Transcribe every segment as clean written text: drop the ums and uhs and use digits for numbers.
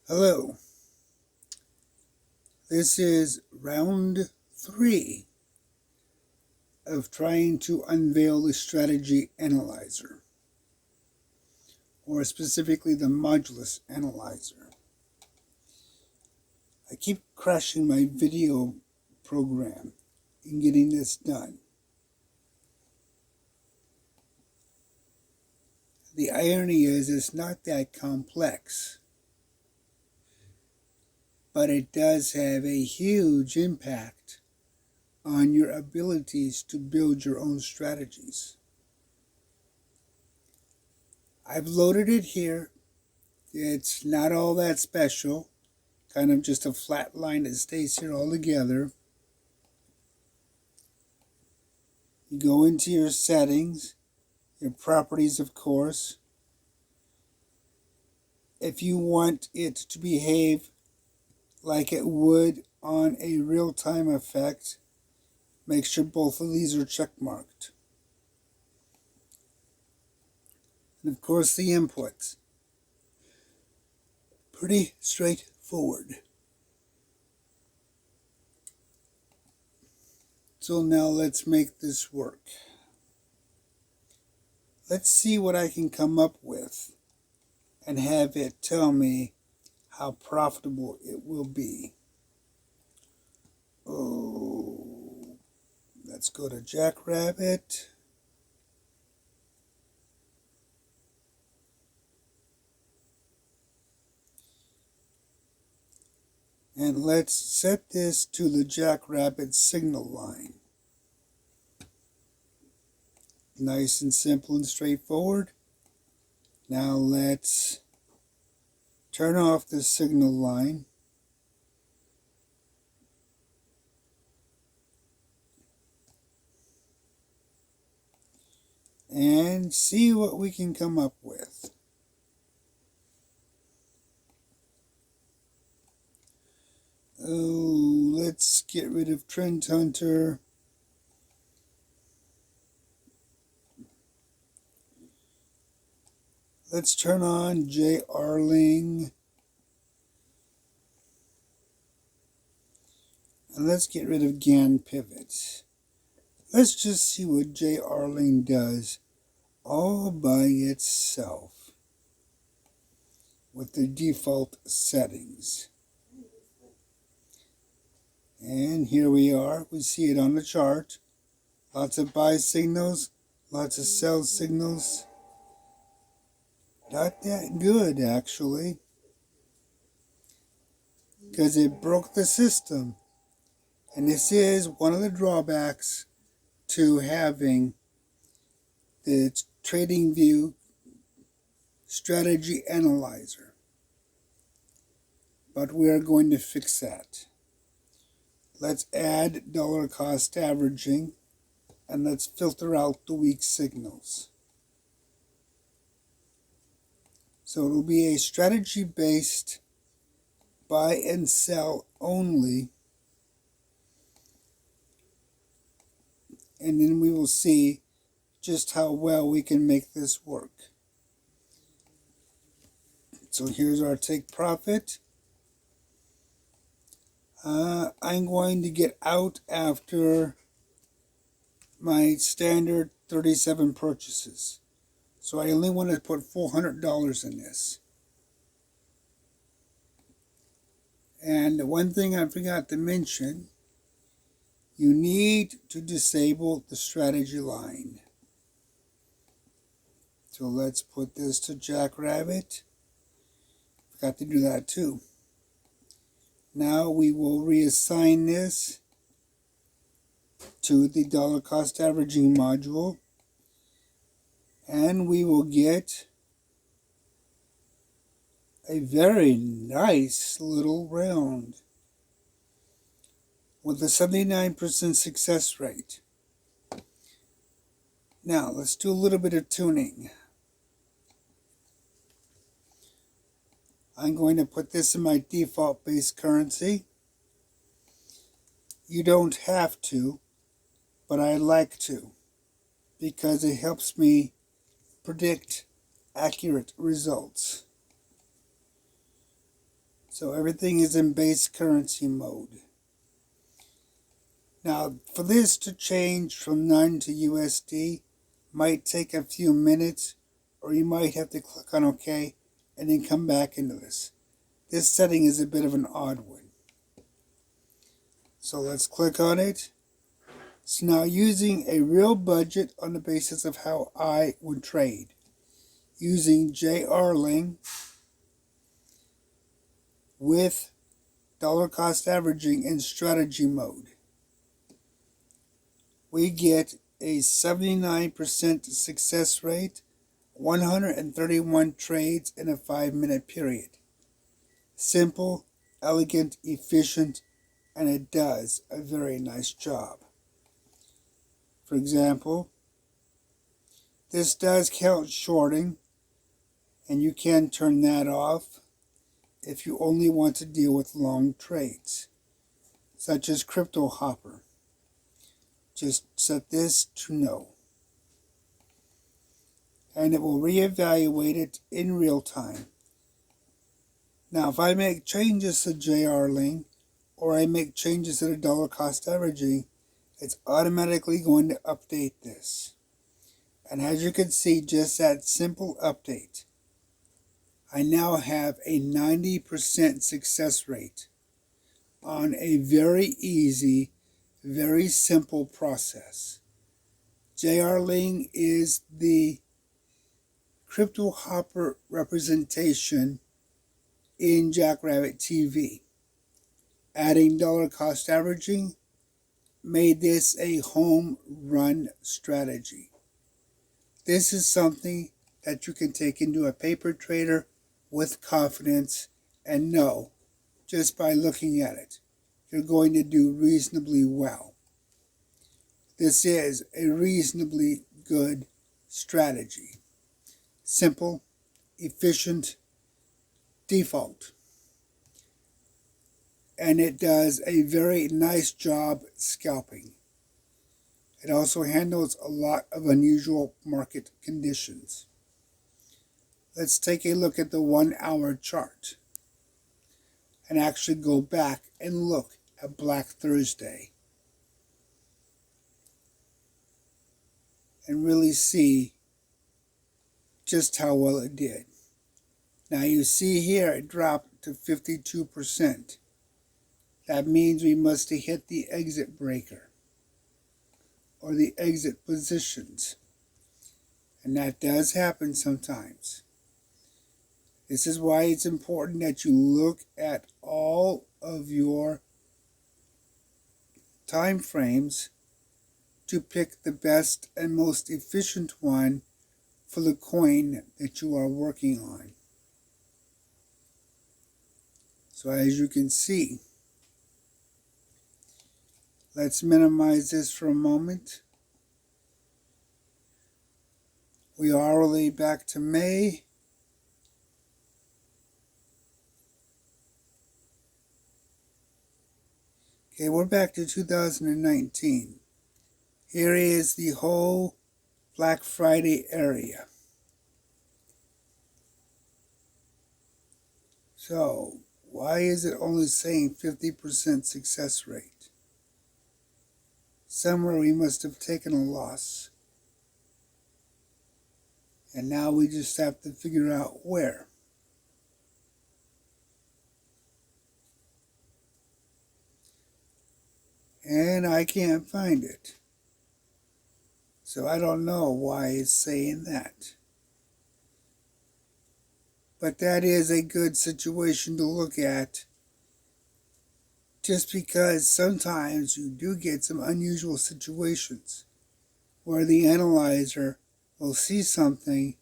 Hello, this is round 3 of trying to unveil the strategy analyzer, or specifically the modulus analyzer. I keep crashing my video program in getting this done. The irony is it's not that complex, but it does have a huge impact on your abilities to build your own strategies. I've loaded it here. It's not all that special, kind of just a flat line that stays here all together. You go into your settings, your properties, of course. If you want it to behave like it would on a real-time effect, make sure both of these are checkmarked. And of course the inputs. Pretty straightforward. So now let's make this work. Let's see what I can come up with and have it tell me how profitable it will be. Oh, let's go to Jackrabbit. And let's set this to the Jackrabbit signal line. Nice and simple and straightforward. Now let's turn off the signal line. And see what we can come up with. Oh, let's get rid of Trend Hunter. Let's turn on J. Arling. And let's get rid of GAN pivot. Let's just see what J. Arling does all by itself with the default settings. And here we are. We see it on the chart. Lots of buy signals, lots of sell signals. Not that good, actually, because it broke the system. And this is one of the drawbacks to having the TradingView strategy analyzer. But we are going to fix that. Let's add dollar cost averaging, and let's filter out the weak signals. So it'll be a strategy-based buy and sell only. And then we will see just how well we can make this work. So here's our take profit. I'm going to get out after my standard 37 purchases. So I only want to put $400 in this. And one thing I forgot to mention, you need to disable the strategy line. So let's put this to Jackrabbit. Forgot to do that too. Now we will reassign this to the dollar cost averaging module. And we will get a very nice little round with a 79% success rate. Now let's do a little bit of tuning. I'm going to put this in my default base currency. You don't have to, but I like to, because it helps me predict accurate results. So everything is in base currency mode. Now, for this to change from none to USD might take a few minutes, or you might have to click on OK and then come back into this. This setting is a bit of an odd one. So let's click on it. So now, using a real budget on the basis of how I would trade, using JRling with dollar cost averaging in strategy mode, we get a 79% success rate, 131 trades in a 5-minute period. Simple, elegant, efficient, and it does a very nice job. For example, this does count shorting, and you can turn that off if you only want to deal with long trades, such as Crypto Hopper. Just set this to no, and it will reevaluate it in real time. Now, if I make changes to JRling, or I make changes to the dollar cost averaging, it's automatically going to update this. And as you can see, just that simple update, I now have a 90% success rate on a very easy, very simple process. JRling is the Crypto Hopper representation in Jackrabbit TV. Adding dollar cost averaging made this a home run strategy. This is something that you can take into a paper trader with confidence and know, just by looking at it, you're going to do reasonably well. This is a reasonably good strategy. Simple, efficient, default. And it does a very nice job scalping. It also handles a lot of unusual market conditions. Let's take a look at the 1-hour chart and actually go back and look at Black Thursday and really see just how well it did. Now you see here it dropped to 52%. That means we must have hit the exit breaker or the exit positions. And that does happen sometimes. This is why it's important that you look at all of your time frames to pick the best and most efficient one for the coin that you are working on. So as you can see, let's minimize this for a moment. We are already back to May. Okay, we're back to 2019. Here is the whole Black Friday area. So, why is it only saying 50% success rate? Somewhere we must have taken a loss. And now we just have to figure out where. And I can't find it. So I don't know why it's saying that. But that is a good situation to look at, just because sometimes you do get some unusual situations where the analyzer will see something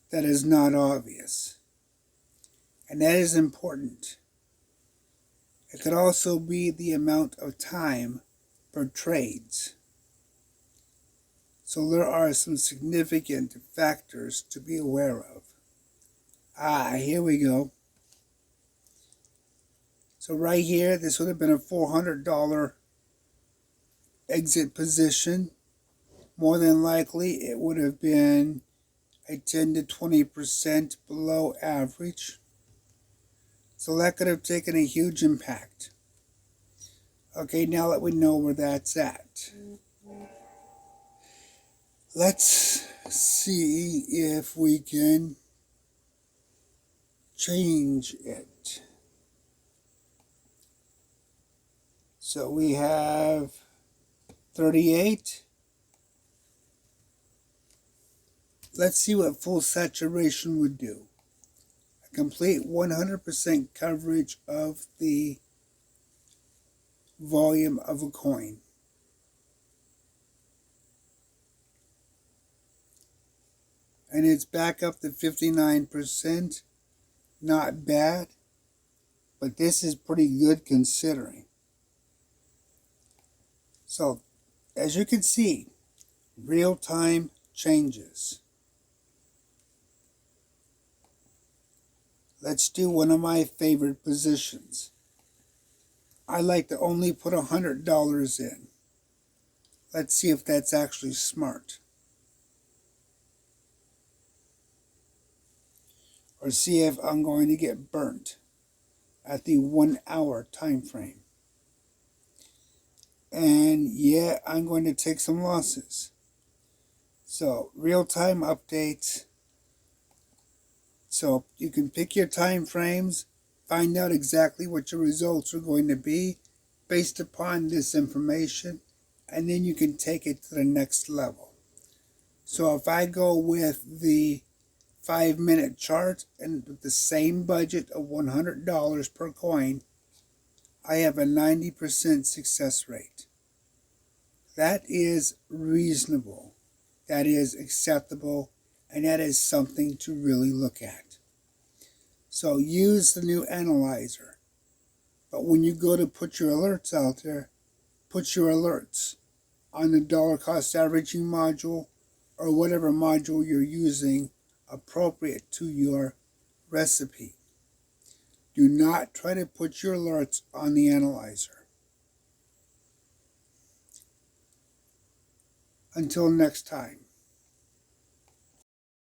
that is not obvious. And that is important. It could also be the amount of time per trades. So there are some significant factors to be aware of. Here we go. So right here, this would have been a $400 exit position. More than likely, it would have been a 10 to 20% below average. So that could have taken a huge impact. Okay, now that we know where that's at, let's see if we can change it. So we have 38. Let's see what full saturation would do. A complete 100% coverage of the volume of a coin. And it's back up to 59%. Not bad, but this is pretty good considering. So, as you can see, real-time changes. Let's do one of my favorite positions. I like to only put $100 in. Let's see if that's actually smart. Or see if I'm going to get burnt at the 1 hour time frame. And yeah, I'm going to take some losses. So, real-time updates. So, you can pick your time frames, find out exactly what your results are going to be based upon this information, and then you can take it to the next level. So, if I go with the 5-minute chart and with the same budget of $100 per coin, I have a 90% success rate. That is reasonable. That is acceptable. And that is something to really look at. So use the new analyzer. But when you go to put your alerts out there, put your alerts on the dollar cost averaging module or whatever module you're using appropriate to your recipe. Do not try to put your alerts on the analyzer. Until next time.